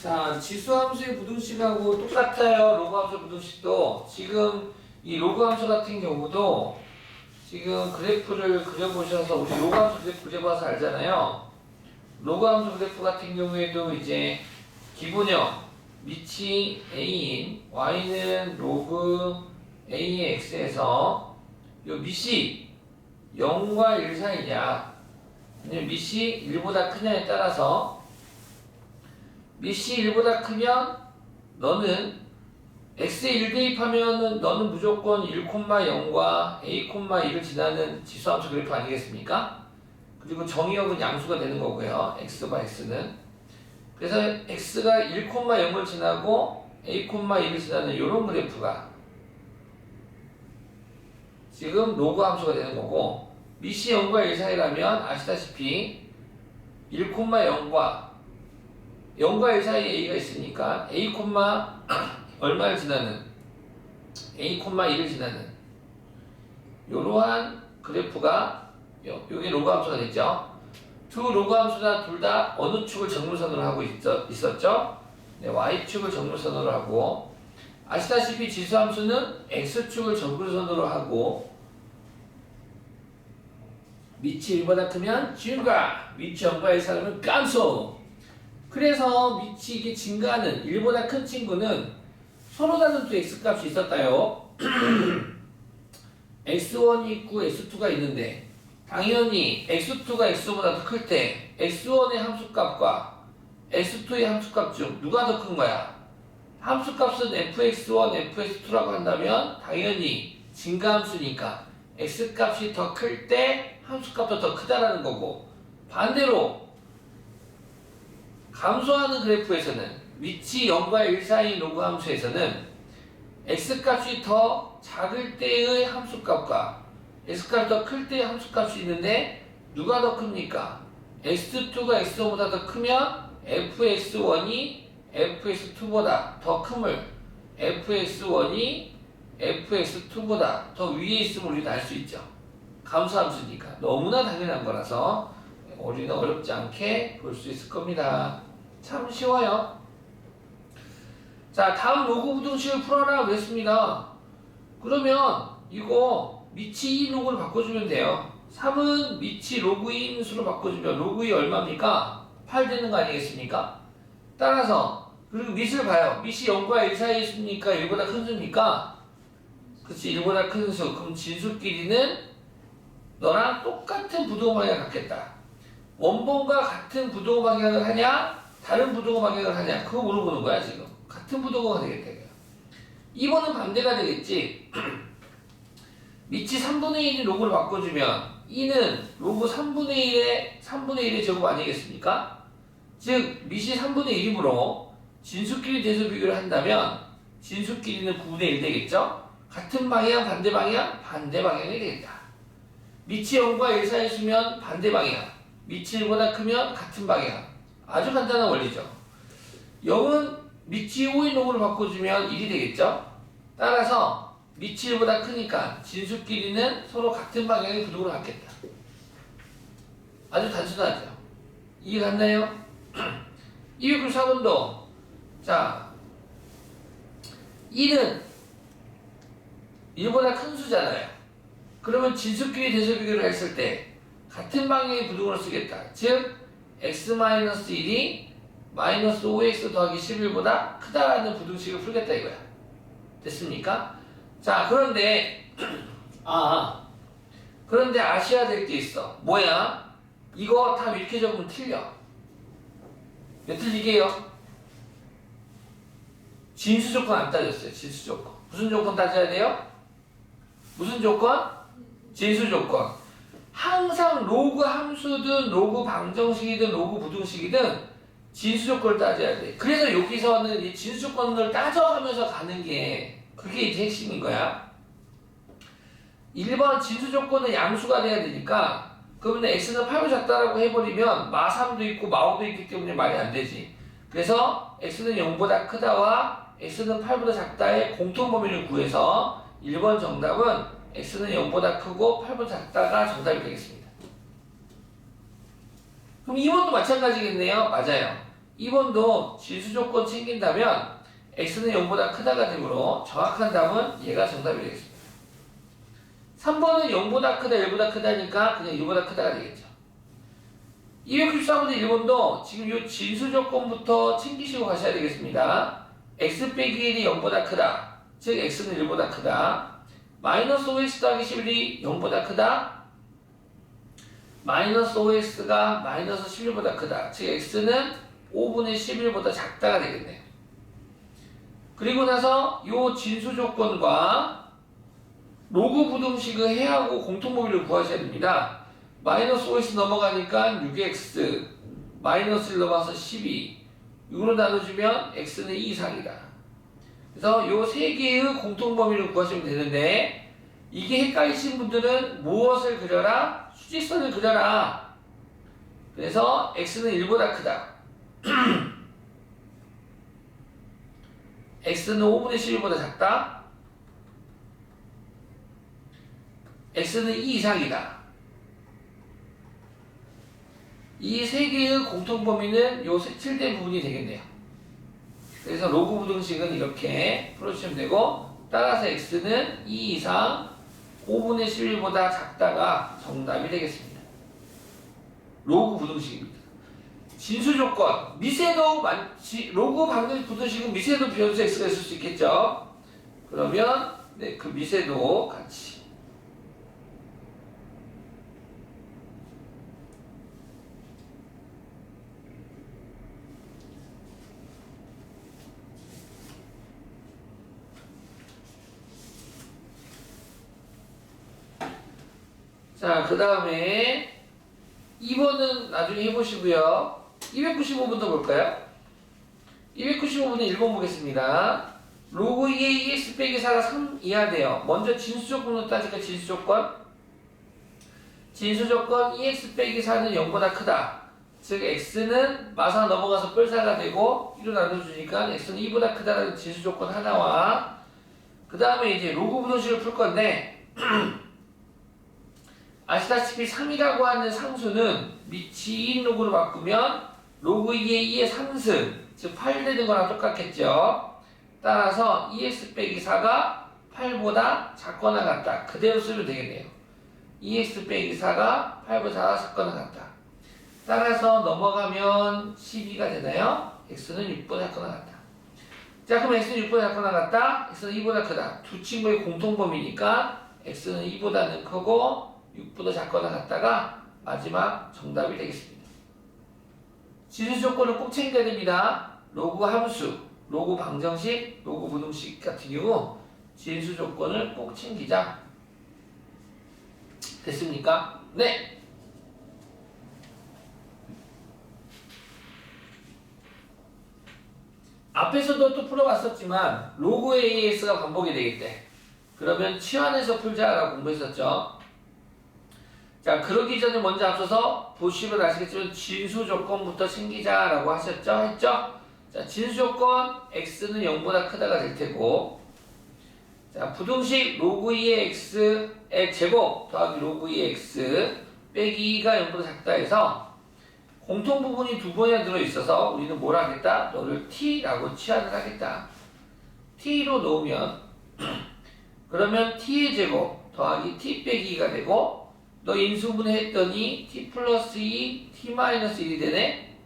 자, 지수함수의 부등식하고 똑같아요. 로그함수 부등식도. 지금 이 로그함수 같은 경우도 지금 그래프를 그려보셔서 우리 로그함수 그래프 그려봐서 알잖아요. 로그함수 그래프 같은 경우에도 이제 기본형 밑이 a인 y는 로그 a의 x에서 요 밑이 0과 1 사이냐 아니면 밑이 1보다 크냐에 따라서 밑이 1보다 크면 너는 x에 1 대입하면은 너는 무조건 1,0과 a, 2를 지나는 지수함수 그래프 아니겠습니까? 그리고 정의역은 양수가 되는 거고요. x와 x는. 그래서 x가 1,0을 지나고 a, 1을 지나는 이런 그래프가 지금 로그 함수가 되는 거고, 밑이 0과 1 사이라면 아시다시피 1,0과 0과 1 사이에 a가 있으니까 a, 얼마를 지나는 a, 1을 지나는 이러한 그래프가 요게 로그 함수가 되죠. 두 로그 함수나 둘 다 어느 축을 정물선으로 하고 있었죠? 네, y축을 정물선으로 하고, 아시다시피 지수함수는 x축을 정물선으로 하고 밑이 1보다 크면 증가, 밑이 0과 1 사이면 감소. 그래서 밑이 이게 증가하는 1보다 큰 친구는 서로 다른 두 x값이 있었다요. x1이 있고 x2가 있는데 당연히 x2가 x1보다 더 클 때 x1의 함수값과 x2의 함수값 중 누가 더 큰 거야? 함수값은 fx1, fx2라고 한다면 당연히 증가함수니까 x값이 더 클 때 함수값도 더 크다라는 거고, 반대로 감소하는 그래프에서는 밑이 0과 1 사이인 로그 함수에서는 x값이 더 작을 때의 함수값과 x값이 더 클 때의 함수값이 있는데 누가 더 큽니까? x2가 x1보다 더 크면 fx1이 fx2보다 더 큼을 fx1이 fx2보다 더 위에 있음을 우리는 알 수 있죠. 감소함수니까 너무나 당연한 거라서 우리는 어렵지 않게 볼 수 있을 겁니다. 참 쉬워요. 자, 다음 로그 부등식을 풀어라 그랬습니다. 그러면 이거 밑이 2 로그를 바꿔주면 돼요. 3은 밑이 로그 2인 수로 바꿔주면 로그 2 얼마입니까? 8 되는 거 아니겠습니까? 따라서 그리고 밑을 봐요. 밑이 0과 1 사이에 있으니까 1보다 큰 수입니까? 그치, 1보다 큰 수. 그럼 진수끼리는 너랑 똑같은 부등호 방향을 갖겠다. 원본과 같은 부등호 방향을 하냐? 다른 부등호 방향을 하냐? 그거 물어보는 거야 지금. 같은 부등호가 되겠다 이거야. 2번은 반대가 되겠지. 밑이 3분의 1인 로그를 바꿔주면 2는 로그 3분의 1의 제곱 아니겠습니까? 즉 밑이 3분의 1이므로 진수끼리 대수 비교를 한다면 진수끼리는 9분의 1 되겠죠? 같은 방향, 반대 방향? 반대 방향이 되겠다. 밑이 0과 1 사이에 있으면 반대 방향, 밑이 1보다 크면 같은 방향. 아주 간단한 원리죠. 0은 밑이 5인 로그를 바꿔주면 1이 되겠죠? 따라서 밑이 1보다 크니까 진수끼리는 서로 같은 방향의 부등호를 갖겠다. 아주 단순하죠. 이해 갔나요? 294번도 자 1은 1보다 큰 수잖아요. 그러면 진수끼리 대수 비교를 했을 때 같은 방향의 부등호를 쓰겠다. 즉 x-1이 마이너스 5x 더하기 11보다 크다라는 부등식을 풀겠다 이거야. 됐습니까? 자, 그런데 그런데 아셔야 될 게 있어. 뭐야? 이거 다 이렇게 적으면 틀려. 왜 틀리게요? 진수 조건 안 따졌어요. 진수 조건. 무슨 조건 따져야 돼요? 무슨 조건? 진수 조건. 항상 로그 함수든 로그 방정식이든 로그 부등식이든 진수 조건을 따져야 돼. 그래서 여기서는 이 진수 조건을 따져가면서 가는 게 그게 이제 핵심인 거야. 1번 진수 조건은 양수가 돼야 되니까 그러면 x는 8보다 작다라고 해버리면 마3도 있고 마5도 있기 때문에 말이 안 되지. 그래서 x는 0보다 크다와 x는 8보다 작다의 공통범위를 구해서 1번 정답은 x는 0보다 크고 8보다 작다가 정답이 되겠습니다. 그럼 2번도 마찬가지겠네요. 맞아요. 2번도 진수 조건 챙긴다면 x는 0보다 크다가 되므로 정확한 답은 얘가 정답이 되겠습니다. 3번은 0보다 크다, 1보다 크다니까 그냥 1보다 크다가 되겠죠. 294번의 1번도 지금 이 진수 조건부터 챙기시고 가셔야 되겠습니다. x 빼기 1이 0보다 크다. 즉 x는 1보다 크다. 마이너스 5x 더하기 11이 0보다 크다. 마이너스 5x가 마이너스 11보다 크다. 즉 x는 5분의 11보다 작다가 되겠네요. 그리고 나서 이 진수 조건과 로그 부등식을 해하고 공통범위를 구하셔야 됩니다. 마이너스 5x 넘어가니까 6x, 마이너스 1 넘어가서 12, 6으로 나눠주면 x는 2 이상이다. 그래서 이 세 개의 공통범위를 구하시면 되는데 이게 헷갈리신 분들은 무엇을 그려라? 수직선을 그려라. 그래서 x는 1보다 크다. x는 5분의 11보다 작다. x는 2 이상이다. 이 세 개의 공통범위는 요 색칠된 부분이 되겠네요. 그래서 로그 부등식은 이렇게 풀어주시면 되고 따라서 x는 2 이상 5분의 11보다 작다가 정답이 되겠습니다. 로그 부등식입니다. 진수 조건, 미세도 로그 방정 부등식은 미세도 변수 x가 있을 수 있겠죠. 그러면 네, 그 미세도 같이 자, 그 다음에 2번은 나중에 해보시고요. 295번도 볼까요? 295번은 1번 보겠습니다. 로그 2의 EX 빼기 4가 3 이하 돼요. 먼저 진수 조건으로 따지니까 진수 조건. 진수 조건 EX 빼기 4는 0보다 크다. 즉 X는 마사 넘어가서 뿔사가 되고 1로 나눠주니까 X는 2보다 크다라는 진수 조건 하나와 그 다음에 이제 로그 부등식을 풀 건데 아시다시피 3이라고 하는 상수는 밑이 2인 로그로 바꾸면 로그 2의 2의 3승, 즉 8 되는 거랑 똑같겠죠. 따라서 2x 빼기 4가 8보다 작거나 같다. 그대로 쓰면 되겠네요. 2x 빼기 4가 8보다 작거나 같다. 따라서 넘어가면 12가 되나요? x는 6보다 작거나 같다. 자, 그럼 x는 6보다 작거나 같다. x는 2보다 크다. 두 친구의 공통범위니까 x는 2보다는 크고 6보다 작거나 같다가 마지막 정답이 되겠습니다. 진수 조건을 꼭 챙겨야 됩니다. 로그 함수, 로그 방정식, 로그 부등식 같은 경우 진수 조건을 꼭 챙기자. 됐습니까? 네. 앞에서도 또 풀어봤었지만 로그 AS가 반복이 되겠대. 그러면 치환해서 풀자라고 공부했었죠. 자, 그러기 전에 먼저 앞서서 보시면 아시겠지만 진수 조건부터 챙기자라고 하셨죠? 했죠? 자, 진수 조건 x는 0보다 크다가 될 테고 자, 부등식 로그 2의 x의 제곱 더하기 로그 2의 x 빼기 2가 0보다 작다 해서 공통 부분이 두 번이나 들어있어서 우리는 뭘 하겠다? 너를 t라고 치환을 하겠다. t로 놓으면 그러면 t의 제곱 더하기 t 빼기 2가 되고 너 인수분해 했더니 t 플러스 2, t 마이너스 1이 되네?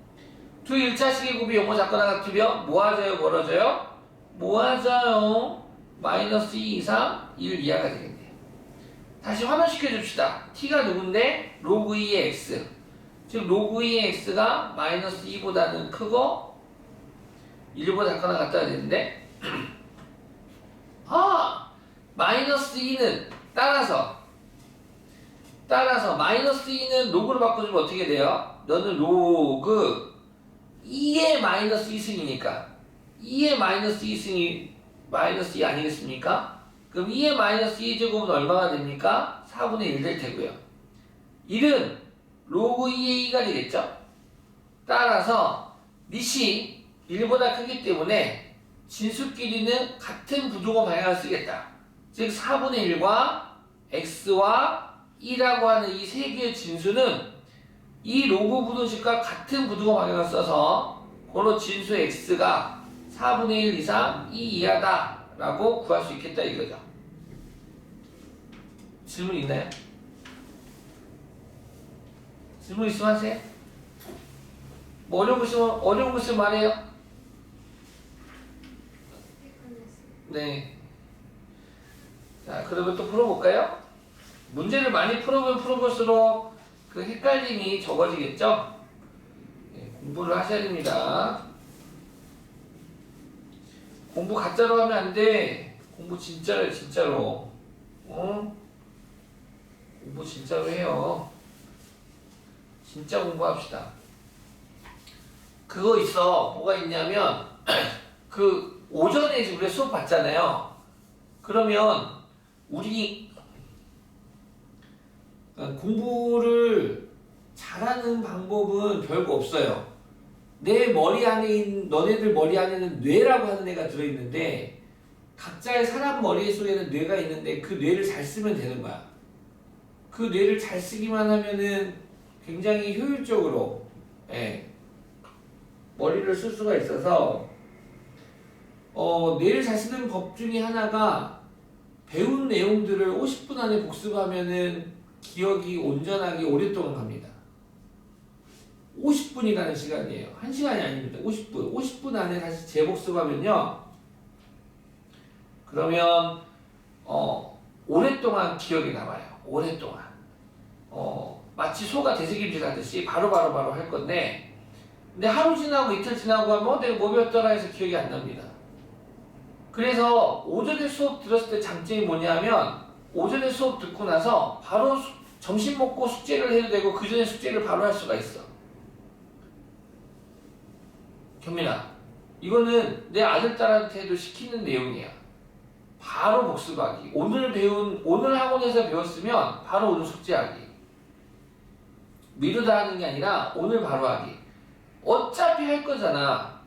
두 1차식의 곱이 0보 작거나 같으면 모아져요, 멀어져요? 모아져요. 마이너스 2 이상 1 이하가 되겠네요. 다시 환원시켜 줍시다. t가 누군데? 로그 2의 x. 즉 로그 2의 x가 마이너스 2보다는 크고 1보다 작거나 같다가 되는데 마이너스 2는 따라서 마이너스 2는 로그로 바꿔주면 어떻게 돼요? 너는 로그 2의 마이너스 2승이니까 2의 마이너스 2승이 마이너스 2 아니겠습니까? 그럼 2의 마이너스 2제곱은 얼마가 됩니까? 4분의 1 될 테고요. 1은 로그 2의 2가 되겠죠? 따라서 밑이 1보다 크기 때문에 진수끼리는 같은 부등호 방향을 쓰겠다. 즉 4분의 1과 x와 2라고 하는 이 세 개의 진수는 이 로그 부등식과 같은 부등호 방향을 써서 고로 진수 x가 4분의 1 이상 2 이하다 라고 구할 수 있겠다 이거죠. 질문 있나요? 질문 있으면 하세요. 뭐 어려운 거 있으면 말해요. 네. 자, 그러면 또 풀어볼까요? 문제를 많이 풀어보면 풀어볼수록 그 헷갈림이 적어지겠죠? 네, 공부를 하셔야 됩니다. 공부 가짜로 하면 안 돼. 공부 진짜로, 진짜로. 공부 진짜로 해요. 진짜 공부합시다. 그거 있어. 뭐가 있냐면 그 오전에 우리가 수업 봤잖아요. 그러면 우리 공부를 잘하는 방법은 별거 없어요. 내 머리 안에 너네들 머리 안에는 뇌라고 하는 애가 들어있는데 각자의 사람 머릿속에는 뇌가 있는데 그 뇌를 잘 쓰면 되는 거야. 그 뇌를 잘 쓰기만 하면은 굉장히 효율적으로 머리를 쓸 수가 있어서 뇌를 잘 쓰는 법 중에 하나가 배운 내용들을 50분 안에 복습하면은 기억이 온전하게 오랫동안 갑니다. 50분이라는 시간이에요. 1시간이 아닙니다. 50분. 50분 안에 다시 재복습하면요. 그러면 오랫동안 기억이 남아요. 오랫동안. 마치 소가 되새김질 하듯이 바로 할 건데 근데 하루 지나고 이틀 지나고 하면 내가 뭐 배웠더라 해서 기억이 안 납니다. 그래서 오전에 수업 들었을 때 장점이 뭐냐면 오전에 수업 듣고 나서 바로 점심 먹고 숙제를 해도 되고 그 전에 숙제를 바로 할 수가 있어. 경민아, 이거는 내 아들딸한테도 시키는 내용이야. 바로 복습하기. 오늘 학원에서 배웠으면 바로 오늘 숙제하기. 미루다 하는 게 아니라 오늘 바로 하기. 어차피 할 거잖아.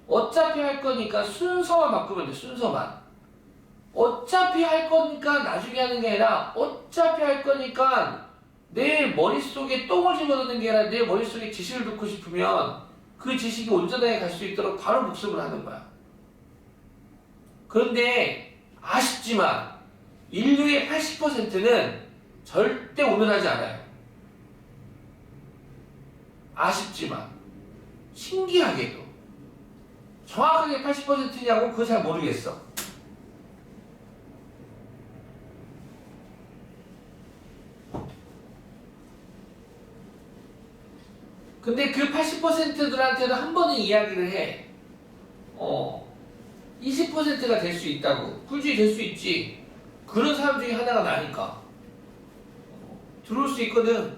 어차피 할 거니까 순서만 바꾸면 돼. 순서만. 어차피 할 거니까 나중에 하는 게 아니라 어차피 할 거니까 내 머릿속에 똥을 집어넣는 게 아니라 내 머릿속에 지식을 넣고 싶으면 그 지식이 온전하게 갈 수 있도록 바로 복습을 하는 거야. 그런데 아쉽지만 인류의 80%는 절대 오늘 하지 않아요. 아쉽지만 신기하게도 정확하게 80%냐고 그거 잘 모르겠어. 근데 그 80%들한테도 한 번은 이야기를 해. 20%가 될 수 있다고. 굳이 될 수 있지. 그런 사람 중에 하나가 나니까. 들어올 수 있거든.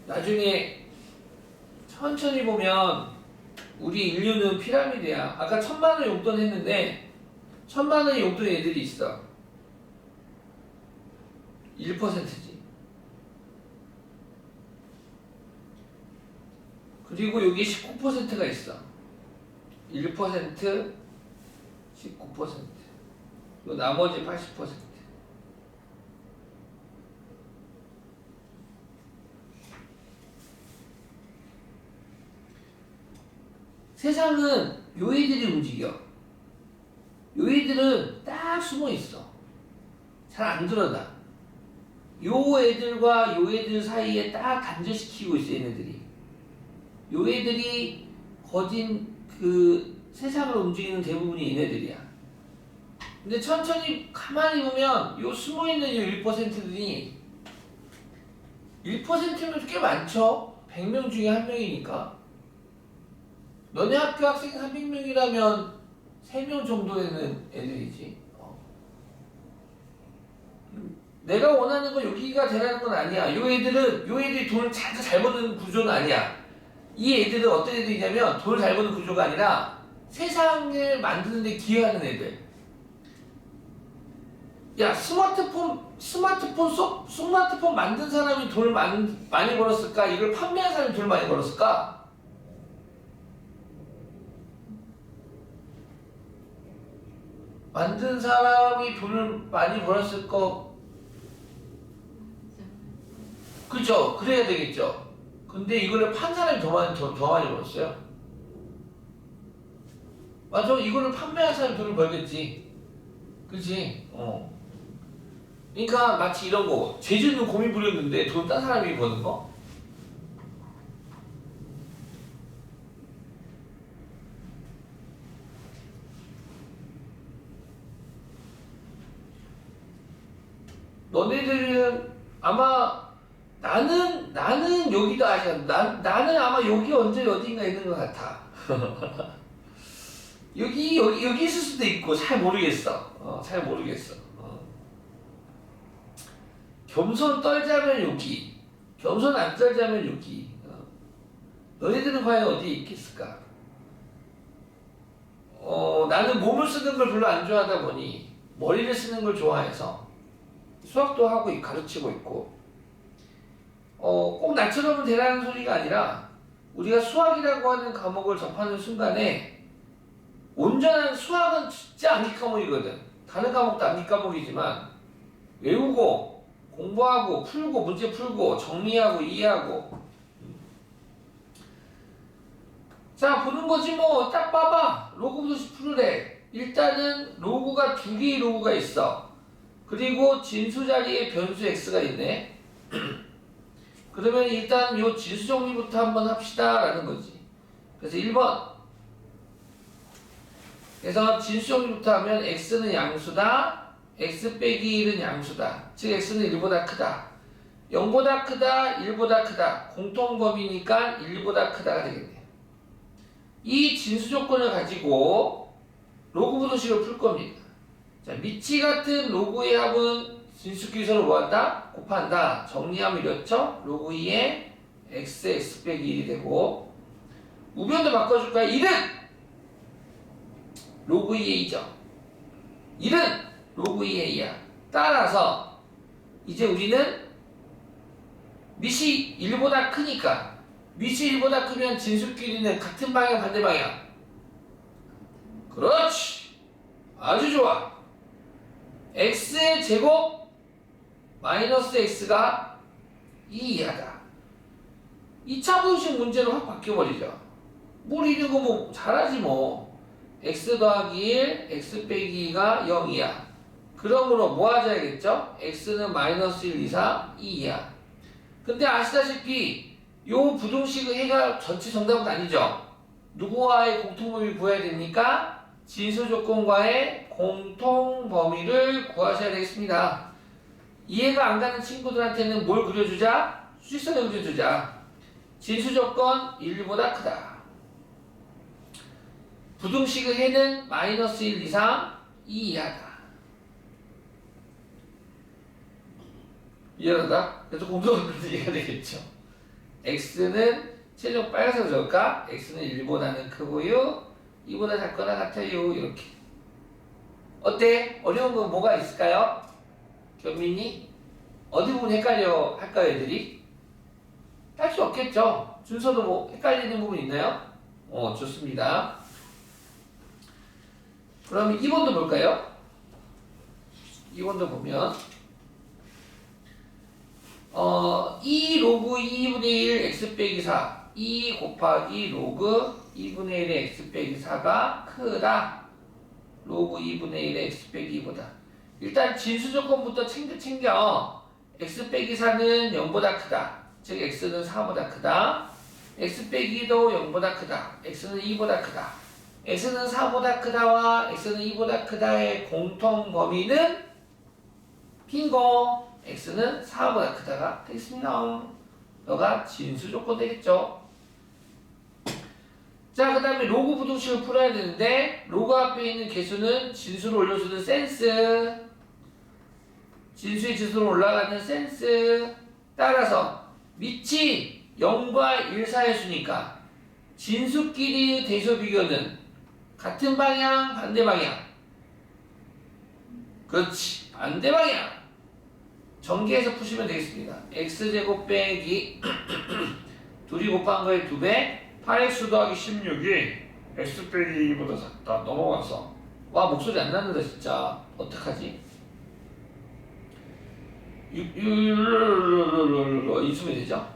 나중에 천천히 보면 우리 인류는 피라미드야. 아까 1000만 원 용돈 했는데 1000만 원의 용돈 애들이 있어. 1%지. 그리고 여기 19%가 있어. 1%, 19%. 그리고 나머지 80%. 세상은 요 애들이 움직여. 요 애들은 딱 숨어 있어. 잘 안 드러나. 요 애들과 요 애들 사이에 딱 단절시키고 있어, 얘네들이. 요 애들이 거진 그 세상을 움직이는 대부분이 얘네들이야. 근데 천천히 가만히 보면 요 숨어있는 요 1%들이 1%면 꽤 많죠? 100명 중에 1명이니까. 너네 학교 학생 300명이라면 3명 정도 되는 애들이지. 내가 원하는 건 여기가 되라는 건 아니야. 요 애들이 돈을 잘 버는 구조는 아니야. 이 애들은 어떤 애들이냐면 돈을 잘 버는 구조가 아니라 세상을 만드는 데 기여하는 애들. 야, 스마트폰 만든 사람이 돈을 많이 벌었을까? 이걸 판매한 사람이 돈을 많이 벌었을까? 만든 사람이 돈을 많이 벌었을 거. 그죠? 그래야 되겠죠? 근데 이거를 판 사람이 더 많이 벌었어요. 맞아, 이거를 판매한 사람이 돈을 벌겠지. 그치? 그러니까 마치 이런 거, 제주는 고민 부렸는데 돈 딴 사람이 버는 거? 너네들은 아마 나는 여기도 아니야. 나는 아마 여기 언제 어딘가 있는 것 같아. 여기 있을 수도 있고 잘 모르겠어. 잘 모르겠어. 겸손 떨자면 여기, 겸손 안 떨자면 여기. 너희들은 과연 어디에 있겠을까? 나는 몸을 쓰는 걸 별로 안 좋아하다 보니 머리를 쓰는 걸 좋아해서 수학도 하고 가르치고 있고, 꼭 나처럼 되라는 소리가 아니라 우리가 수학이라고 하는 과목을 접하는 순간에 온전한 수학은 진짜 암기 과목이거든. 다른 과목도 암기 과목이지만 외우고 공부하고 풀고 문제 풀고 정리하고 이해하고. 자, 보는 거지 뭐. 딱 봐봐. 로그부터 풀으래. 일단은 로그가 두 개의 로그가 있어. 그리고 진수 자리에 변수 x가 있네. 그러면 일단 요 진수 정리부터 한번 합시다 라는 거지. 그래서 1번. 그래서 진수 정리부터 하면 x는 양수다. x 빼기 1은 양수다. 즉 x는 1보다 크다. 0보다 크다. 1보다 크다. 공통범위니까 1보다 크다가 되겠네요. 이 진수 조건을 가지고 로그 부등식을 풀 겁니다. 자, 미치 같은 로그의 합은 진수끼리 서로 뭐한다? 곱한다. 정리하면 이렇죠? 로그 2에 x 빼기 1이 되고, 우변도 바꿔줄까요? 1은 로그 2의 2죠. 1은 로그 2의 2야. 따라서 이제 우리는 밑이 1보다 크니까, 밑이 1보다 크면 진수끼리는 같은 방향 반대 방향. 그렇지. 아주 좋아. x의 제곱 마이너스 x가 2 이하다. 2차 분식 문제로 확 바뀌어버리죠. 뭘 이런 거 뭐 잘하지 뭐. x 더하기 1, x 빼기 2가 0 이하. 그러므로 뭐 하자겠죠? x는 마이너스 1 이상 2 이하. 근데 아시다시피 요 부등식의 해가 전체 정답은 아니죠. 누구와의 공통범위를 구해야 되니까 진수 조건과의 공통범위를 구하셔야 되겠습니다. 이해가 안 가는 친구들한테는 뭘 그려주자? 수직선을 그려주자. 진수 조건 1보다 크다. 부등식의 해는 마이너스 1 이상 2 이하다. 이해하다? 그래서 공통범위를 이해가 되겠죠. x는 최종 빨간색으로 적을까? x는 1보다는 크고요. 2보다 작거나 같아요. 이렇게. 어때? 어려운 거 뭐가 있을까요? 견민이? 어디 부분 헷갈려 할까요, 애들이? 할 수 없겠죠? 준서도 뭐 헷갈리는 부분 있나요? 좋습니다. 그럼 2번도 볼까요? 2번도 보면 2 로그 2분의 1 x 빼기 4 2 곱하기 로그 2분의 1의 x 빼기 4가 크다. 로그 2분의 1의 x 빼기 2보다. 일단 진수 조건부터 챙겨. x 빼기 4는 0보다 크다. 즉 x는 4보다 크다. x 빼기 2도 0보다 크다. x는 2보다 크다. x는 4보다 크다와 x는 2보다 크다의 공통 범위는 빙고. x는 4보다 크다가 되겠습니다. 너가 진수 조건 되겠죠. 자, 그 다음에 로그 부등식을 풀어야 되는데, 로그 앞에 있는 개수는 진수로 올려주는 센스, 진수의 지수로 올라가는 센스. 따라서 밑이 0과 1 사이의 수니까 진수끼리의 대소 비교는 같은 방향 반대 방향. 그렇지, 반대 방향. 전개해서 푸시면 되겠습니다. x제곱 빼기 둘이 곱한 거의 2배 8x 더하기 16이 x 빼기 2보다 작다. 넘어가서 와, 목소리 안 나는다 진짜. 어떡하지? 이수면 되죠?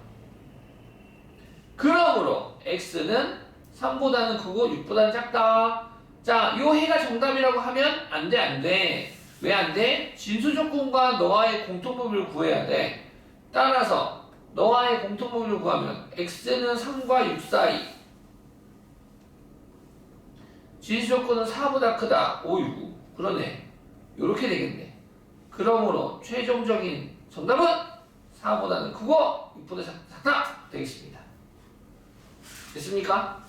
그러므로 x는 3보다는 크고 6보다는 작다. 자, 요 해가 정답이라고 하면 안 돼, 안 돼. 왜 안 돼? 진수 조건과 너와의 공통범위를 구해야 돼. 따라서 너와의 공통범위를 구하면 x는 3과 6 사이, 진수 조건은 4보다 크다. 5, 6. 그러네. 요렇게 되겠네. 그러므로 최종적인 정답은 4보다는 크고 6보다 작다 되겠습니다. 됐습니까?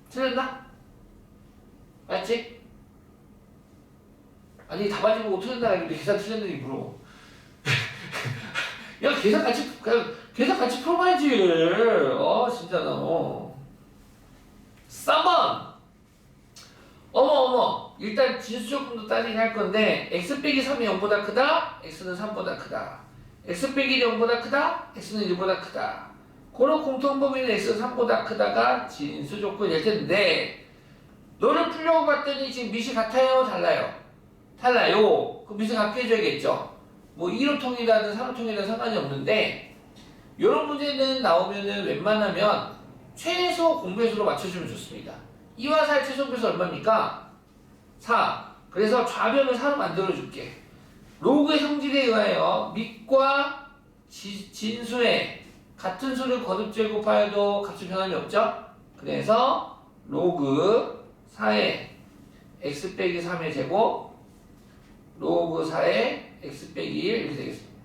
틀렸나? 맞지? 아니 답안지 보고 틀렸나 했는데 계산 틀렸는지 물어. 야 계산 같이 풀어봐야지. 진짜 너. 3번. 어머 일단 진수 조건도 따지긴 할 건데 x 빼기 3이 0보다 크다. x는 3보다 크다. x 빼기 0보다 크다. x는 1보다 크다. 그런 공통범위는 x는 3보다 크다가 진수 조건이 될 텐데 너를 풀려고 봤더니 지금 밑이 같아요? 달라요? 달라요. 그럼 밑을 같게 해줘야겠죠. 뭐 1호통이라든 3호통이라든 상관이 없는데 이런 문제는 나오면은 웬만하면 최소 공배수로 맞춰주면 좋습니다. 2와 4의 최소 공배수 얼마입니까? 4. 그래서 좌변을 4로 만들어줄게. 로그의 성질에 의하여 밑과 진수의 같은 수를 거듭 곱하여도 값이 변함이 없죠? 그래서 로그 4의 x 빼기 3의 제곱 로그 4의 x 빼기 1 이렇게 되겠습니다.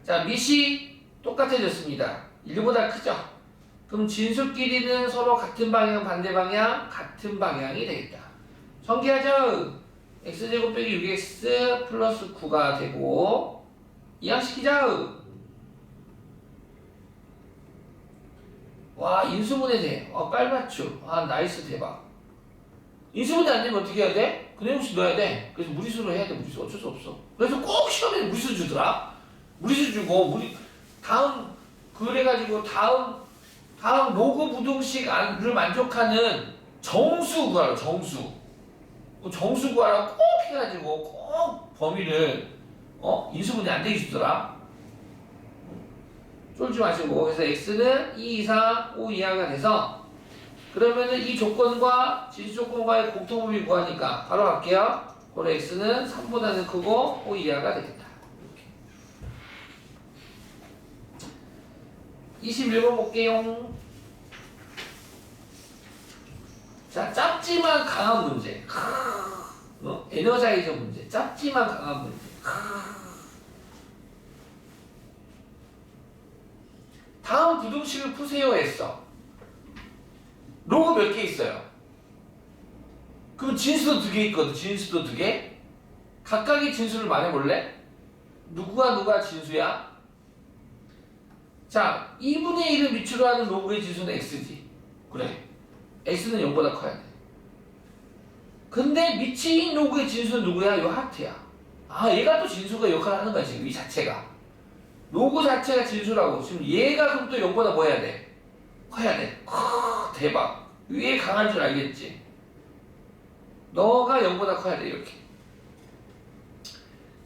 자, 밑이 똑같아졌습니다. 1보다 크죠? 그럼 진수끼리는 서로 같은 방향, 반대 방향, 같은 방향이 되겠다. 전개하죠. x제곱 빼기 6x 플러스 9가 되고 이항시키자. 와, 인수분해 돼. 빨맞춤. 나이스, 대박. 인수분해 안 되면 어떻게 해야 돼? 그 내용식 넣어야 돼. 그래서 무리수로 해야 돼. 무리수. 어쩔 수 없어. 그래서 꼭 시험에 무리수 주더라. 무리수 주고 그래가지고 다음 로그 부등식을 만족하는 정수 구하라. 정수 구하라 꼭 해가지고 꼭 범위를 인수분해 안 되게 주더라. 쫄지 마시고. 그래서 x는 2 이상 5 이하가 돼서 그러면은 이 조건과 진수 조건과의 공통범위 구하니까 바로 갈게요. 그럼 x는 3보다는 크고 5 이하가 되겠다. 이렇게. 21번 볼게요. 자, 짧지만 강한 문제. 에너자이저 문제. 짧지만 강한 문제. 다음 부등식을 푸세요 했어. 로그 몇 개 있어요? 그럼 진수도 2개 있거든. 진수도 2개. 각각의 진수를 말해볼래? 누가 진수야? 자, 2분의 1을 밑으로 하는 로그의 진수는 x지. 그래. x는 0보다 커야 돼. 근데 밑인 로그의 진수는 누구야? 요 하트야. 얘가 또 진수가 역할을 하는 거야, 지금 이 자체가. 로그 자체가 진수라고. 지금 얘가 그럼 또 0보다 뭐 해야 돼? 커야 돼. 대박. 위에 강할 줄 알겠지? 너가 0보다 커야 돼, 이렇게.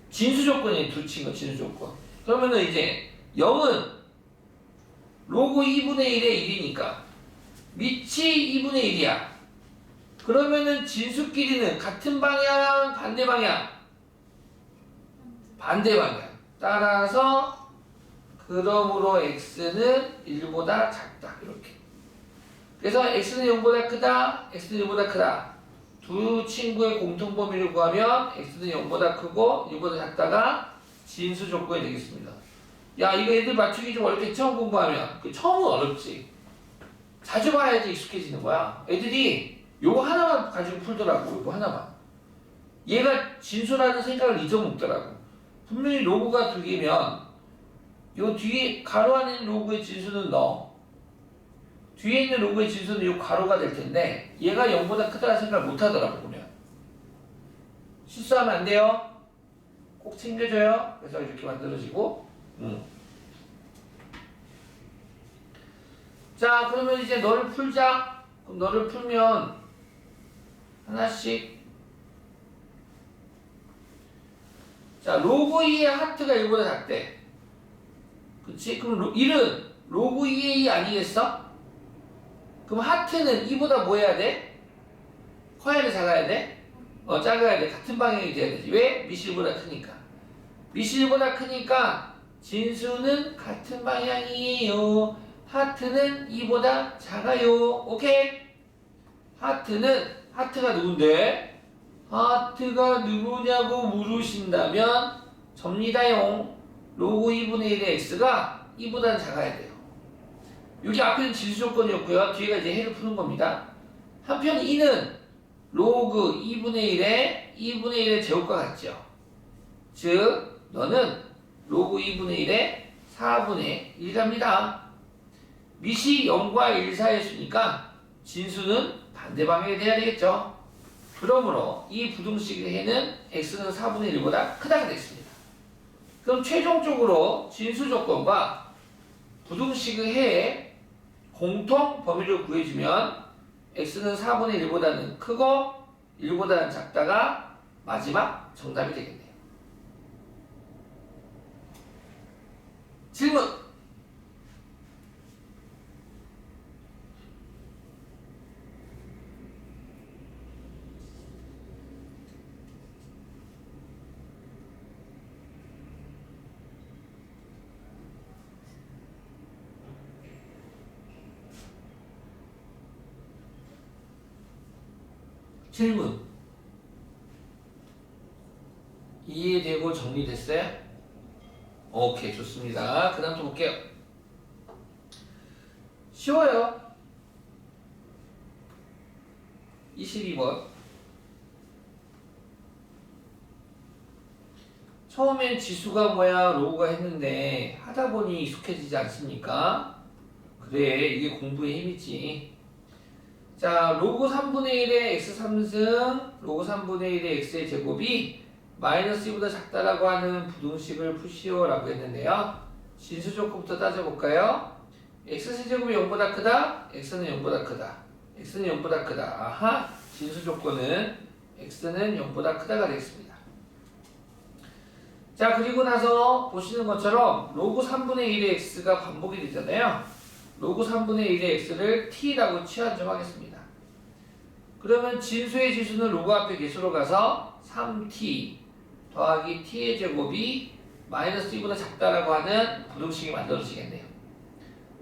진수 조건이 두 친구, 진수 조건. 그러면은 이제 0은 로그 2분의 1의 1이니까 밑이 2분의 1이야. 그러면은 진수끼리는 같은 방향, 반대 방향? 반대 방향. 따라서 그러므로 x는 1보다 작다. 이렇게. 그래서 x는 0보다 크다, x는 1보다 크다. 두 친구의 공통범위를 구하면 x는 0보다 크고 1보다 작다가 진수 조건이 되겠습니다. 야, 이거 애들 맞추기 좀 어렵게 처음 공부하면. 처음은 어렵지. 자주 봐야지 익숙해지는 거야. 애들이 요거 하나만 가지고 풀더라고. 요거 하나만. 얘가 진수라는 생각을 잊어먹더라고. 분명히 로그가 2개면 요 뒤에 가로 안에 있는 로그의 진수는 뒤에 있는 로그의 진수는 요 가로가 될 텐데 얘가 0보다 크다는 생각을 못 하더라고. 보면 실수하면 안 돼요. 꼭 챙겨줘요. 그래서 이렇게 만들어지고. 자, 그러면 이제 너를 풀자. 그럼 너를 풀면 하나씩. 자, 로그 2의 하트가 1보다 작대. 그치? 그럼 1은 로그 2의 2 아니겠어? 그럼 하트는 2보다 뭐 해야 돼? 커야 돼, 작아야 돼? 작아야 돼. 같은 방향이 돼야 되지. 왜? 미실보다 크니까. 미실보다 크니까 진수는 같은 방향이에요. 하트는 2보다 작아요. 오케이? 하트가 누군데? 하트가 누구냐고 물으신다면 접니다용. 로그 2분의 1의 x가 2보다는 작아야 돼요. 여기 앞에는 진수 조건이었고요. 뒤에가 이제 해를 푸는 겁니다. 한편 2는 로그 2분의 1의 제곱과 같죠. 즉 너는 로그 2분의 1의 4분의 1 갑니다. 밑이 0과 1 사이에 있으니까 진수는 반대 방향이 돼야 되겠죠. 그러므로 이 부등식의 해는 x는 4분의 1보다 크다가 되겠습니다. 그럼 최종적으로 진수 조건과 부등식의 해의 공통 범위를 구해주면 x는 4분의 1보다는 크고 1보다는 작다가 마지막 정답이 되겠네요. 질문! 질문. 이해되고 정리됐어요? 오케이, 좋습니다. 그 다음 또 볼게요. 쉬워요. 22번. 처음엔 지수가 뭐야, 로우가 했는데 하다 보니 익숙해지지 않습니까? 그래, 이게 공부의 힘이지. 자, 로그 3분의 1의 x 3승, 로그 3분의 1의 x의 제곱이 마이너스 2보다 작다라고 하는 부등식을 푸시오라고 했는데요. 진수 조건부터 따져볼까요? x세제곱이 0보다 크다, x는 0보다 크다. x는 0보다 크다. 아하, 진수 조건은 x는 0보다 크다가 되겠습니다. 자, 그리고 나서 보시는 것처럼 로그 3분의 1의 x가 반복이 되잖아요. 로그 3분의 1의 x를 t라고 취한정하겠습니다. 그러면 진수의 지수는 로그 앞에 개수로 가서 3t 더하기 t의 제곱이 마이너스 2보다 작다라고 하는 부등식이 만들어지겠네요.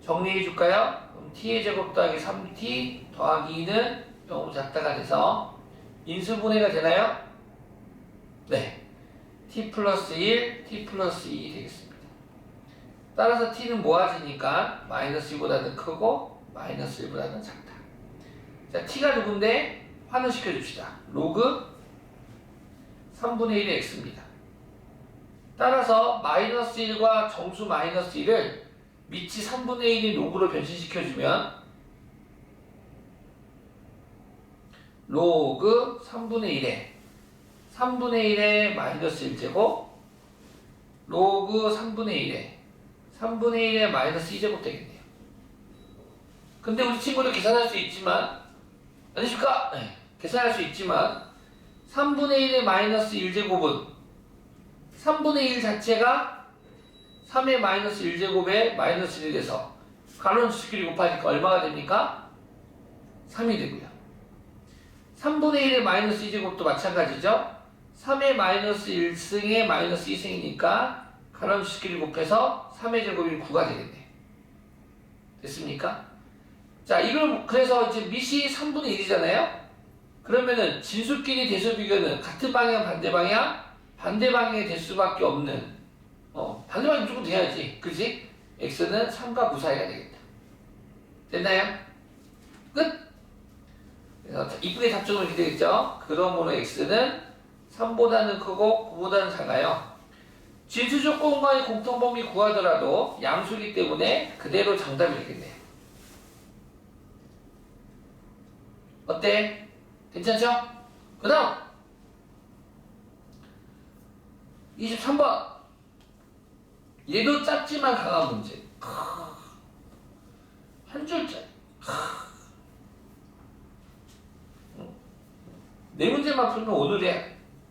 정리해 줄까요? 그럼 t의 제곱 더하기 3t 더하기 2는 0보다 작다가 돼서 인수분해가 되나요? 네. t 플러스 1, t 플러스 2 되겠습니다. 따라서 t는 모아지니까 마이너스 2보다는 크고 마이너스 1보다는 작다. 자, t가 누군데? 환원시켜 줍시다. 로그 3분의 1의 x입니다. 따라서 마이너스 1과 정수 마이너스 1을 밑이 3분의 1인 로그로 변신시켜주면 로그 3분의 1의 마이너스 1제곱 로그 3분의 1의 마이너스 2제곱 되겠네요. 근데 우리 친구들 계산할 수 있지만 아니십니까? 네, 계산할 수 있지만 3분의 1의 마이너스 1제곱은 3분의 1 자체가 3의 마이너스 1제곱에 마이너스 1이 돼서 가로는 수끼리 곱하니까 얼마가 됩니까? 3이 되고요. 3분의 1의 마이너스 2제곱도 마찬가지죠. 3의 마이너스 1승에 마이너스 2승이니까 가로는 수끼리 곱해서 3의 제곱이 9가 되겠네요. 됐습니까? 자, 이걸 그래서 이제 밑이 3분의 1이잖아요. 그러면은 진수끼리 대수 비교는 같은 방향 반대 방향 반대 방향이 될 수밖에 없는 반대 방향 무조건 돼야지. 그지? x는 3과 9 사이가 되겠다. 됐나요? 끝. 그래서 이쁘게 답정을 이렇게 되겠죠. 그러므로 x는 3보다는 크고 9보다는 작아요. 진수 조건과의 공통범위 구하더라도 양수이기 때문에 그대로 정답이 되겠네요. 어때? 괜찮죠? 그 다음 23번 얘도 짧지만 강한 문제. 한 줄짜리. 네 문제만 풀면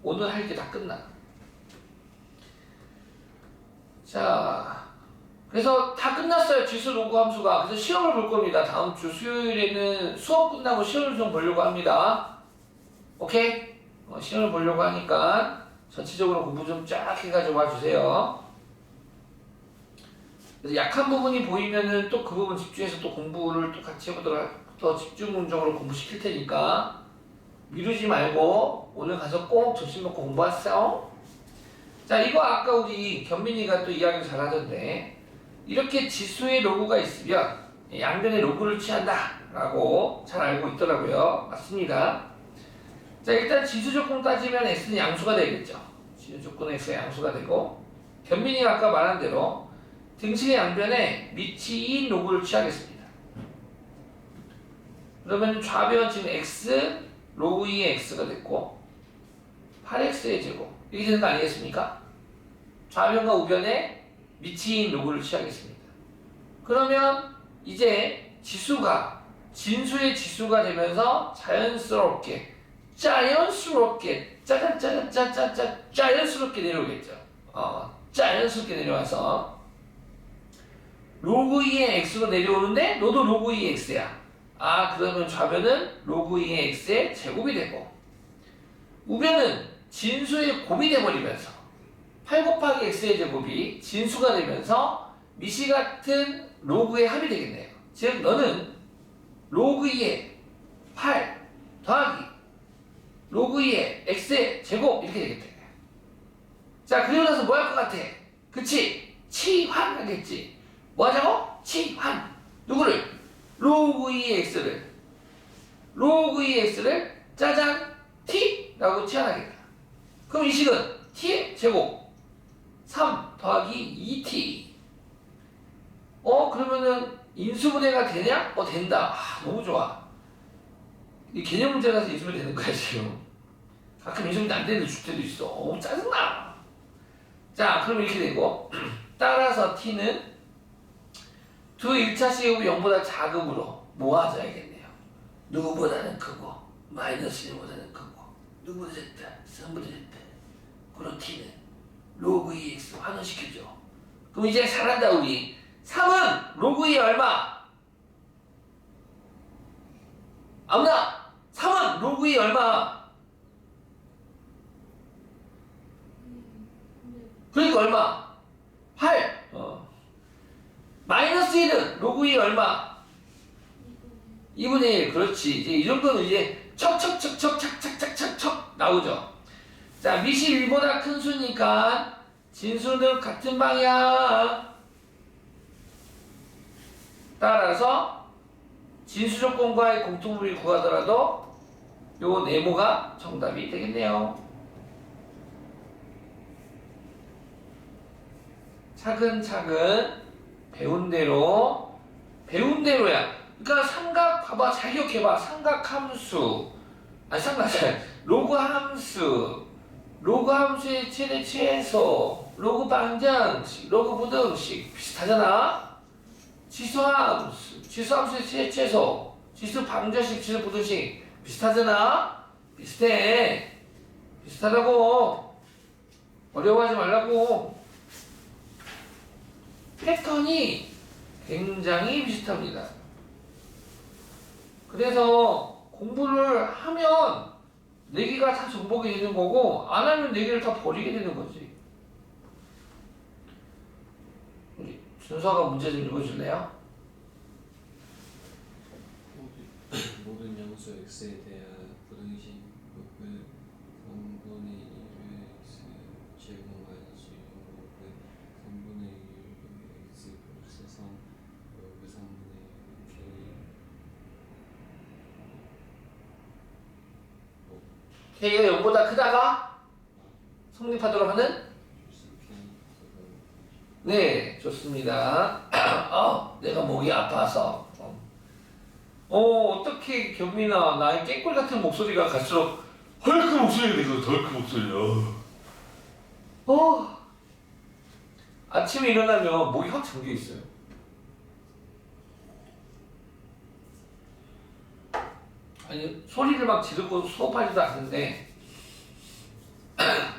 오늘 할 게 다 끝나. 자, 그래서 다 끝났어요. 지수 로그 함수가. 그래서 시험을 볼 겁니다. 다음 주 수요일에는 수업 끝나고 시험을 좀 보려고 합니다. 오케이? 시험을 보려고 하니까 전체적으로 공부 좀 쫙 해가지고 와주세요. 그래서 약한 부분이 보이면은 또 그 부분 집중해서 또 공부를 또 같이 해보도록 더 집중적으로 공부시킬 테니까 미루지 말고 오늘 가서 꼭 점심 먹고 공부하세요. 자, 이거 아까 우리 견민이가 또 이야기를 잘하던데 이렇게 지수의 로그가 있으면 양변의 로그를 취한다 라고 잘 알고 있더라고요. 맞습니다. 자, 일단 지수 조건 따지면 x는 양수가 되겠죠. 지수 조건은 x가 양수가 되고 견민이가 아까 말한 대로 등식의 양변에 밑이 2인 로그를 취하겠습니다. 그러면 좌변 지금 x 로그 2의 x가 됐고 8x의 제곱 이렇게 되는 거 아니겠습니까? 좌변과 우변에 밑이 2인 로그를 취하겠습니다. 그러면 이제 지수가 진수의 지수가 되면서 자연스럽게 자연스럽게 내려오겠죠. 자연스럽게 내려와서 로그 2의 x로 내려오는데 너도 로그 2의 x야. 그러면 좌변은 로그 2의 x의 제곱이 되고 우변은 진수의 곱이 돼버리면서 8 곱하기 x의 제곱이 진수가 되면서 미시 같은 로그의 합이 되겠네요. 즉 너는 로그 2의 8 더하기 로그 2의 x의 제곱 이렇게 되겠다. 자, 그리고 나서 뭐 할 것 같아? 그치? 치환하겠지. 뭐 하자고? 치환. 누구를? 로그 2의 x를 짜잔 t라고 치환하겠다. 그럼 이 식은 t의 제곱 3 더하기 2t. 그러면은 인수분해가 되냐? 된다. 너무 좋아. 이 개념 문제라서 인수분해 되는 거야 지금. 가끔 인수분해 안 되는 줄 때도 있어. 짜증나. 자, 그럼 이렇게 되고 따라서 t는 두 1차식 곱이 0보다 작음으로 모아져야겠네요. 누구보다는 크고 마이너스 1보다는 크고 누구보다 작다 3보다 작다. 그럼 t는 로그 2x 환원시켜줘. 그럼 이제 잘한다 우리. 3은 로그 2의 얼마? 아무나 3은 로그 2의 얼마? 그러니까 얼마? 8. 마이너스 1은 로그 2의 얼마? 2분의 1. 그렇지. 이제 이 정도는 이제 척척척척 나오죠. 자, 미시 1보다 큰 수니까 진수는 같은 방향. 따라서 진수 조건과의 공통분을 구하더라도 요 네모가 정답이 되겠네요. 차근차근 배운 대로야. 그러니까 삼각 봐봐. 잘 기억해봐. 삼각 함수 로그 함수의 최대 최소, 로그 방정식, 로그 부등식 비슷하잖아. 지수함수의 최대 최소, 지수 방정식, 지수 부등식 비슷하잖아. 비슷하다고. 어려워하지 말라고. 패턴이 굉장히 비슷합니다. 그래서 공부를 하면 4개가 다 정복이 되는 거고 안 하면 4개를 다 버리게 되는 거지. 준서가 문제 좀 읽어줄래요? 모든 양수 x에 대한 부등식 로그 3분의 1의 x 제곱 마이너스 6 로그 3분의 1 x 플러스 3 로그 3분의 1 k k가 0보다 크다가 성립하도록 하는? 네, 좋습니다. 내가 목이 아파서. 어떻게 견민아, 나의 깨꿀 같은 목소리가 갈수록 헐크 목소리가 되고 덜크 목소리야. 아침에 일어나면 목이 확 잠겨 있어요. 아니, 소리를 막 지르고 수업하지도 않는데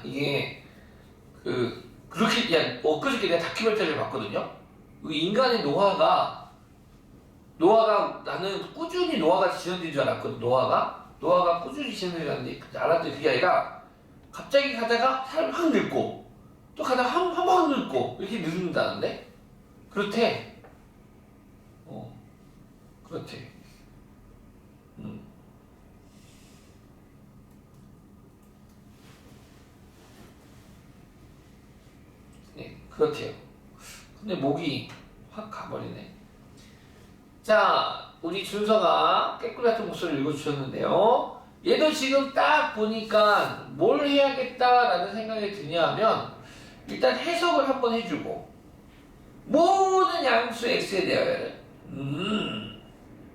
이게 그렇게 엊그저께 내가 다큐멘터리를 봤거든요. 인간의 노화가 나는 꾸준히 노화가 진행된 줄 알았거든. 노화가 꾸준히 진행된 줄 알았는데 알았더니 그게 아니라 갑자기 가다가 사람이 확 늙고 또 가다가 확 늙고 이렇게 늙는다는데? 그렇대. 그렇대. 네, 그렇대요. 근데 목이 확 가버리네. 자, 우리 준서가 깨끗 같은 목소리를 읽어주셨는데요. 얘도 지금 딱 보니까 뭘 해야겠다라는 생각이 드냐 하면 일단 해석을 한번 해주고 모든 양수 x에 대하여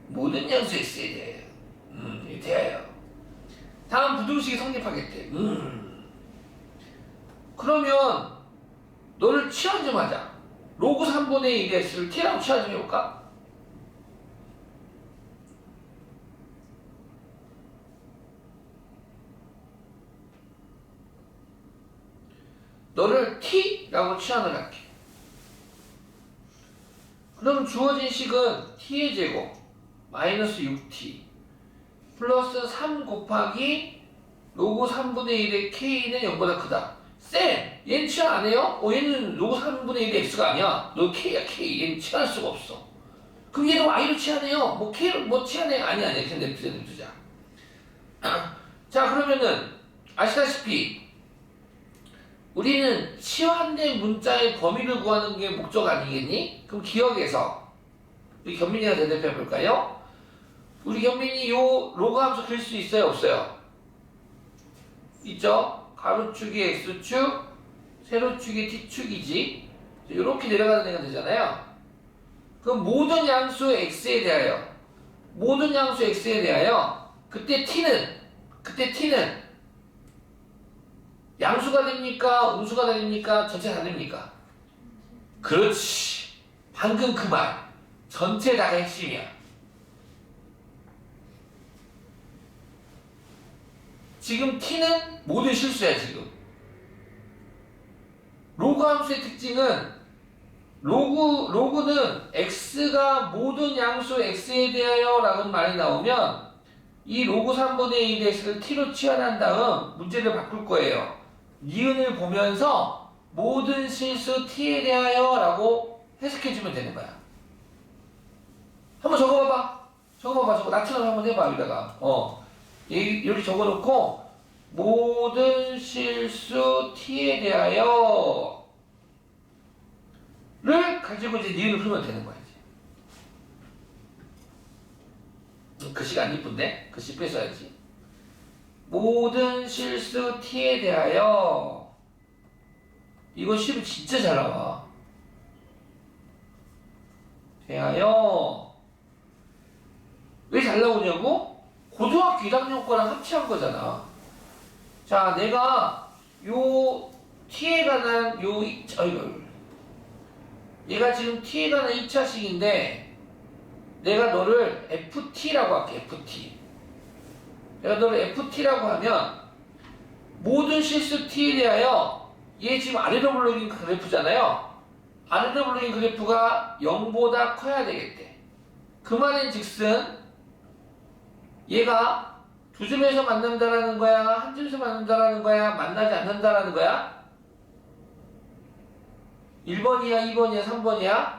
모든 양수 x에 대하여 이렇게 대하여 다음 부등식이 성립하겠대. 그러면 너를 치환 좀 하자. 로그 3분의 1x를 t라고 치환 좀 해볼까? 너를 t라고 치환을 할게. 그럼 주어진 식은 t의 제곱 마이너스 6t 플러스 3 곱하기 로그 3분의 1의 k는 0보다 크다. 쌤! 얘는 치환 안 해요? 얘는 로그 3분의 1의 x가 아니야. 너 k야 k. 얘는 치환할 수가 없어. 그럼 얘는 y로 치환해요. 뭐 k로 뭐 치환해? 아니야. 그냥 냅두자. 자, 그러면은 아시다시피 우리는 치환된 문자의 범위를 구하는 게 목적 아니겠니? 그럼 기억해서 우리 견민이가 대답해 볼까요? 우리 견민이 요 로그 함수 그릴 수 있어요? 없어요? 있죠? 가로축이 x축, 세로축이 t축이지. 이렇게 내려가는 애가 되잖아요. 그럼 모든 양수 x에 대하여 그때 t는 양수가 됩니까? 음수가 됩니까? 전체 다 됩니까? 그렇지. 방금 그 말. 전체 다가 핵심이야. 지금 t는 모든 실수야, 지금. 로그 함수의 특징은 로그는 x가 모든 양수 x에 대하여 라는 말이 나오면 이 로그 3분의 1x를 t로 치환한 다음 문제를 바꿀 거예요. 니은을 보면서 모든 실수 t에 대하여 라고 해석해주면 되는 거야. 한번 적어봐봐. 저거 나처럼 한번 해봐. 여기다가 이렇게 적어놓고 모든 실수 t에 대하여 를 가지고 이제 니은을 풀면 되는 거야. 이제. 글씨가 안 이쁜데? 글씨 뺐어야지. 모든 실수 t에 대하여. 이거 시로 진짜 잘 나와. 대하여. 왜 잘 나오냐고? 고등학교 1학년 거랑 합치한 거잖아. 자, 내가 요 t에 관한 얘가 지금 t에 관한 2차식인데 내가 너를 ft라고 할게. ft. 내가 너를 ft라고 하면 모든 실수 t에 대하여 얘 지금 아래로 불러진 그래프잖아요. 아래로 불러진 그래프가 0보다 커야 되겠대. 그 말인 즉슨 얘가 두 점에서 만난다라는 거야? 한 점에서 만난다라는 거야? 만나지 않는다라는 거야? 1번이야? 2번이야? 3번이야?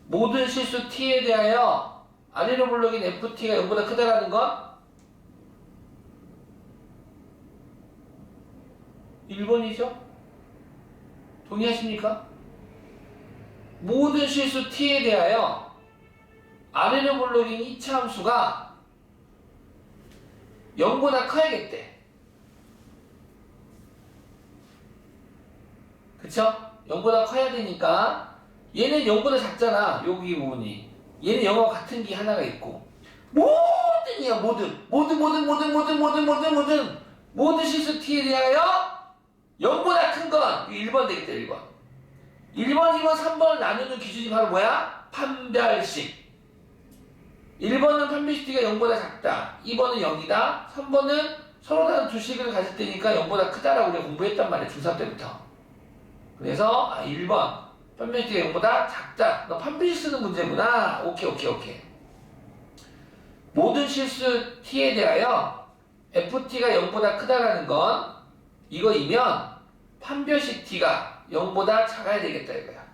모든 실수 t에 대하여 아래로 불러진 ft가 0보다 크다라는 건 1번이죠? 동의하십니까? 모든 실수 t에 대하여 아래로 불러진 2차 함수가 0보다 커야겠대. 그쵸? 0보다 커야 되니까 얘는 0보다 작잖아. 여기 부분이. 얘는 0하고 같은 게 하나가 있고 모든이야. 모든 실수 t에 대하여 0보다 큰 건 1번 되겠다. 1번 2번 3번을 나누는 기준이 바로 뭐야? 판별식. 1번은 판별식 t가 0보다 작다. 2번은 0이다. 3번은 서로 다른 두 식을 가질 때니까 0보다 크다라고 우리가 공부했단 말이야. 중3 때부터. 그래서 1번 판별식 T가 0보다 작다. 너 판별식 쓰는 문제구나. 오케이. 모든 실수 T에 대하여 FT가 0보다 크다라는 건 이거이면 판별식 T가 0보다 작아야 되겠다 이거야.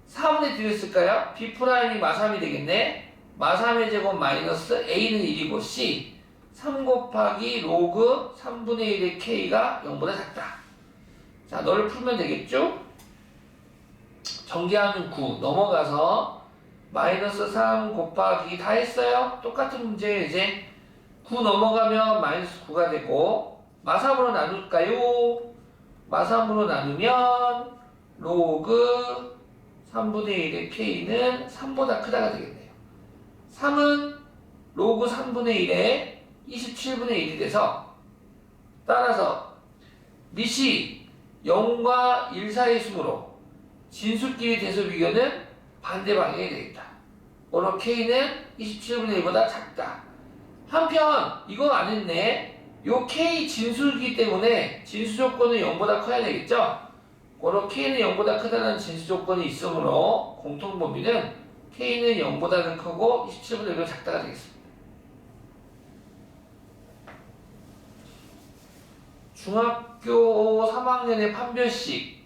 4분의 D를 쓸까요? B'이 마3이 되겠네. 마3의 제곱 마이너스 A는 1이고 C 3 곱하기 로그 3분의 1의 K가 0보다 작다. 자, 너를 풀면 되겠죠? 전개하면 9 넘어가서 마이너스 3 곱하기 다 했어요. 똑같은 문제 이제 9 넘어가면 마이너스 9가 되고 마3으로 나눌까요? 마3으로 나누면 로그 3분의 1의 K는 3보다 크다가 되겠네요. 3은 로그 3분의 1에 27분의 1이 돼서 따라서 밑이 0과 1 사이의 수므로 진수끼리 대소 비교는 반대 방향이 되겠다. 오로 K는 27분의 1보다 작다. 한편 이거 안 했네. 요 K 진수이기 때문에 진수 조건은 0보다 커야 되겠죠? 고로 K는 0보다 크다는 진수 조건이 있으므로 공통 범위는 K는 0보다는 크고 27분의 1보다 작다가 되겠습니다. 중학교 3학년의 판별식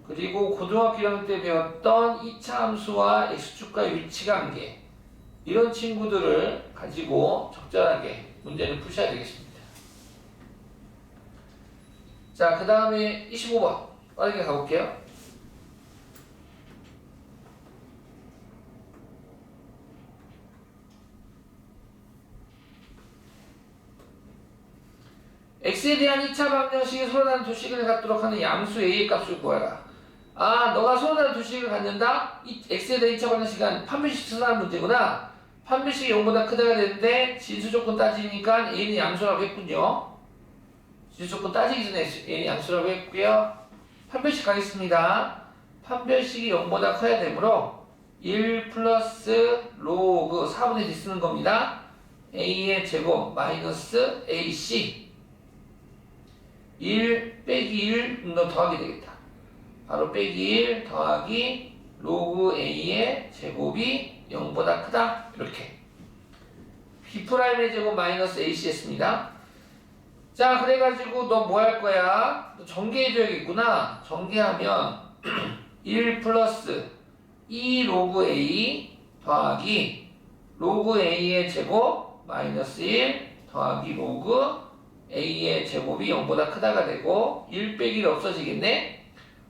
그리고 고등학교 1학년 때 배웠던 2차 함수와 x축과의 위치관계 이런 친구들을 가지고 적절하게 문제를 푸셔야 되겠습니다. 자, 그 다음에 25번 빠르게 가볼게요. x에 대한 2차 방정식이 서로 다른 두 식을 갖도록 하는 양수 a의 값을 구하라. 아, 너가 서로 다른 두 식을 갖는다? x에 대한 2차 방정식은 판별식 수산하는 문제구나. 판별식이 0보다 크다가 되는데 진수 조건 따지니까 a는 양수라고 했군요. 진수 조건 따지기 전에 a는 양수라고 했고요. 판별식 가겠습니다. 판별식이 0보다 커야 되므로 1 플러스 로그 4분의 D 쓰는 겁니다. a의 제곱 마이너스 ac 1 빼기 1 너 더하게 되겠다. 바로 빼기 1 더하기 로그 a의 제곱이 0보다 크다. 이렇게 B'의 제곱 마이너스 ac 했습니다. 자, 그래가지고 너 뭐 할 거야? 너 전개해줘야겠구나. 전개하면 1 플러스 2 로그 a 더하기 로그 a의 제곱 마이너스 1 더하기 로그 a의 제곱이 0보다 크다가 되고 1 빼기 1 없어지겠네.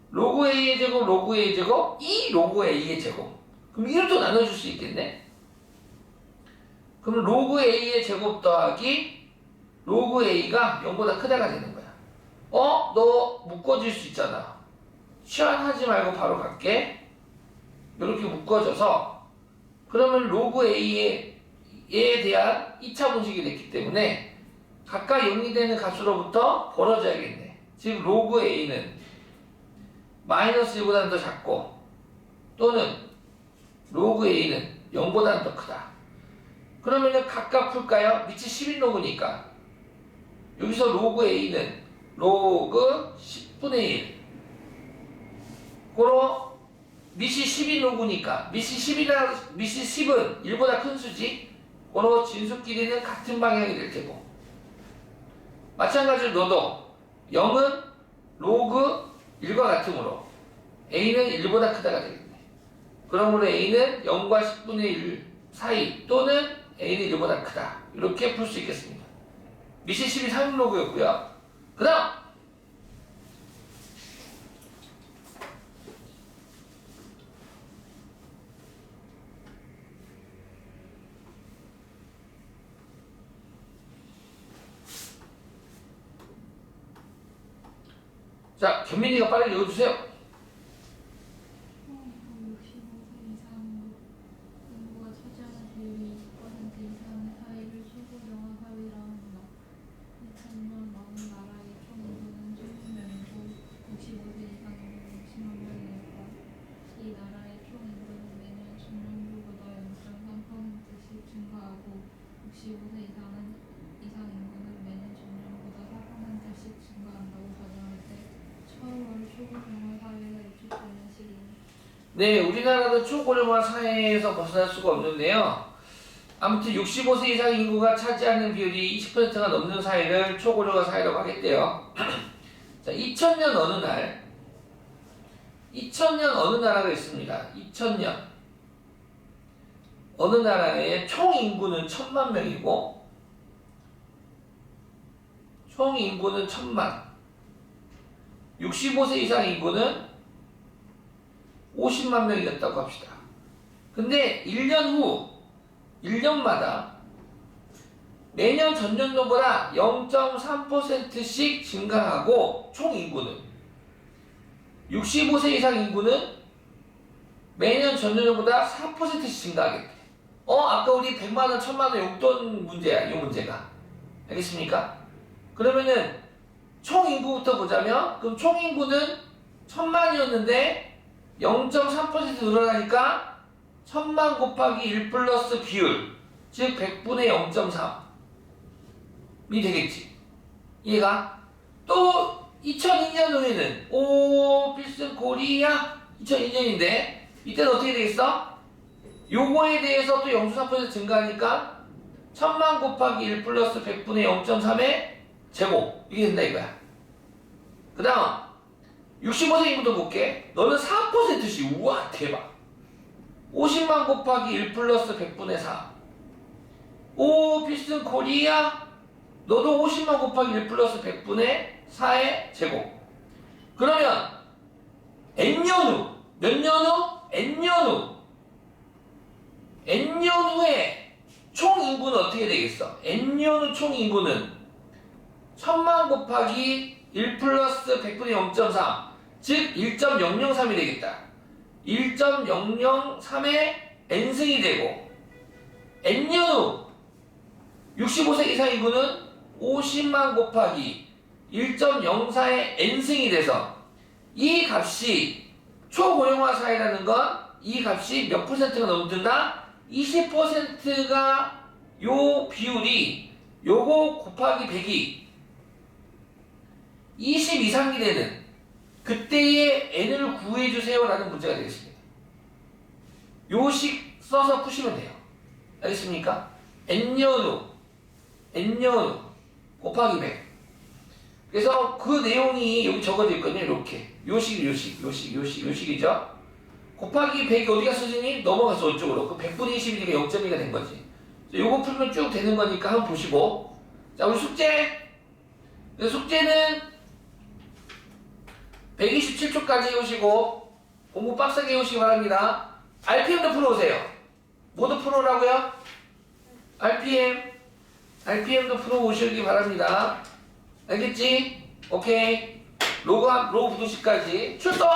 로그 a의 제곱 로그 a의 제곱 2 로그 a의 제곱 그럼 1도 나눠줄 수 있겠네. 그럼 로그 a의 제곱 더하기 로그 a가 0보다 크다가 되는 거야. 너 묶어줄 수 있잖아. 치환하지 말고 바로 갈게. 이렇게 묶어줘서 그러면 로그 a에 대한 2차 분식이 됐기 때문에 각각 0이 되는 값으로부터 벌어져야겠네. 즉 로그 a는 마이너스 1보다는 더 작고 또는 로그 a는 0보다는 더 크다. 그러면은 각각 풀까요? 밑이 11로그니까 여기서 로그 a는 로그 10분의 1 고로 밑이 12로그니까 밑이 10은 1보다 큰 수지. 고로 진수끼리는 같은 방향이 될 테고 마찬가지로 너도 0은 로그 1과 같으므로 a는 1보다 크다가 되겠네. 그러므로 a는 0과 10분의 1 사이 또는 a는 1보다 크다. 이렇게 풀 수 있겠습니다. 밑이 10이 3로그였고요. 그 다음 자, 견민이가 빠르게 읽어주세요. 65세 이상 인구가 차지하는 비율이 20% 이상 사이를 소수정화 사회라 합니다. 2000년 어느 나라의 총 인구는 1000명이고 65세 이상 인구는 60만 명이니까 이 나라의 총 인구는 매년 전년도보다 0.3%씩 증가하고 65세 이상 인구는 매년 전년보다 4%씩 증가한다고 가정할 때 4월 초고령화 네, 우리나라는 초고령화 사회에서 벗어날 수가 없는데요. 아무튼 65세 이상 인구가 차지하는 비율이 20%가 넘는 사회를 초고령화 사회라고 하겠대요. 자, 2000년 어느 나라가 있습니다. 2000년 어느 나라의 총 인구는 1000만 명이고 총 인구는 1000만 65세 이상 인구는 50만 명이었다고 합시다. 근데 1년마다 매년 전년도보다 0.3%씩 증가하고 총 인구는 65세 이상 인구는 매년 전년도보다 4%씩 증가하겠대. 아까 우리 100만원, 1000만원 용돈 문제야, 이 문제가. 알겠습니까? 그러면은 총 인구부터 보자면, 그럼 총 인구는 1000만이었는데 0.3% 늘어나니까 1000만 곱하기 1 플러스 비율, 즉 100분의 0.3이 되겠지. 이해가? 또 2002년 후에는 필승 코리아 2002년인데 이때는 어떻게 되겠어? 요거에 대해서 또 0.3% 증가하니까 1000만 곱하기 1 플러스 100분의 0.3의 제곱, 이게 된다 이거야. 그 다음 65세 인구도 볼게. 너는 4%씩. 우와 대박. 50만 곱하기 1 플러스 100분의 4. 필승 코리아 너도 50만 곱하기 1 플러스 100분의 4의 제곱. 그러면 n년 후, 몇 년 후? n년 후에 총 인구는 어떻게 되겠어? n년 후 총 인구는 1000만 곱하기 1 플러스 100분의 0.3, 즉 1.003이 되겠다. 1.003의 n승이 되고, n년 후 65세 이상 인구는 50만 곱하기 1.04의 n승이 돼서 이 값이 초고령화 사회라는 건 이 값이 몇 퍼센트가 넘는다? 20%가 요 비율이 요거 곱하기 100이 20 이상이 되는 그때의 n을 구해주세요 라는 문제가 되겠습니다. 요식 써서 푸시면 돼요. 알겠습니까? n년 후 곱하기 100. 그래서 그 내용이 여기 적어져 있거든요. 이렇게 요식이죠. 곱하기 100이 어디 갔어? 선생님? 넘어갔어 이쪽으로. 그 100분의 20이니까 0.2가 된 거지. 요거 풀면 쭉 되는 거니까 한번 보시고. 자, 우리 숙제. 숙제는 127초까지 해오시고 공부 빡세게 해오시기 바랍니다. RPM도 풀어오세요. 뭐도 풀어오라고요? RPM도 풀어오시기 바랍니다. 알겠지? 오케이. 로그 부도시까지 출동!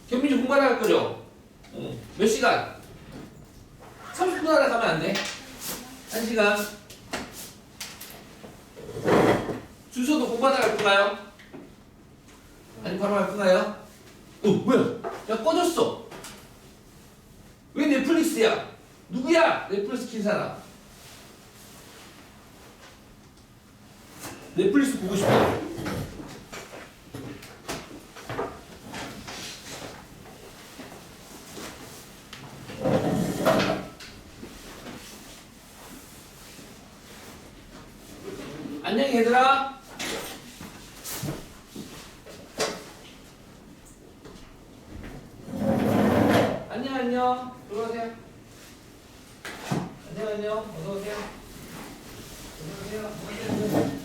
김민주 공부하러 갈 거죠? 몇 시간? 30분 하나 가면 안 돼? 1시간. 준서도 공부하러 갈 건가요? 아니 바로 갈 건가요? 뭐야? 야 꺼졌어. 왜 넷플릭스야? 누구야? 넷플릭스 킨 사람. 넷플릭스 보고 싶어. 안녕 얘들아. 안녕. 들어오세요. 안녕. 어서오세요. 어서오세요. 안녕.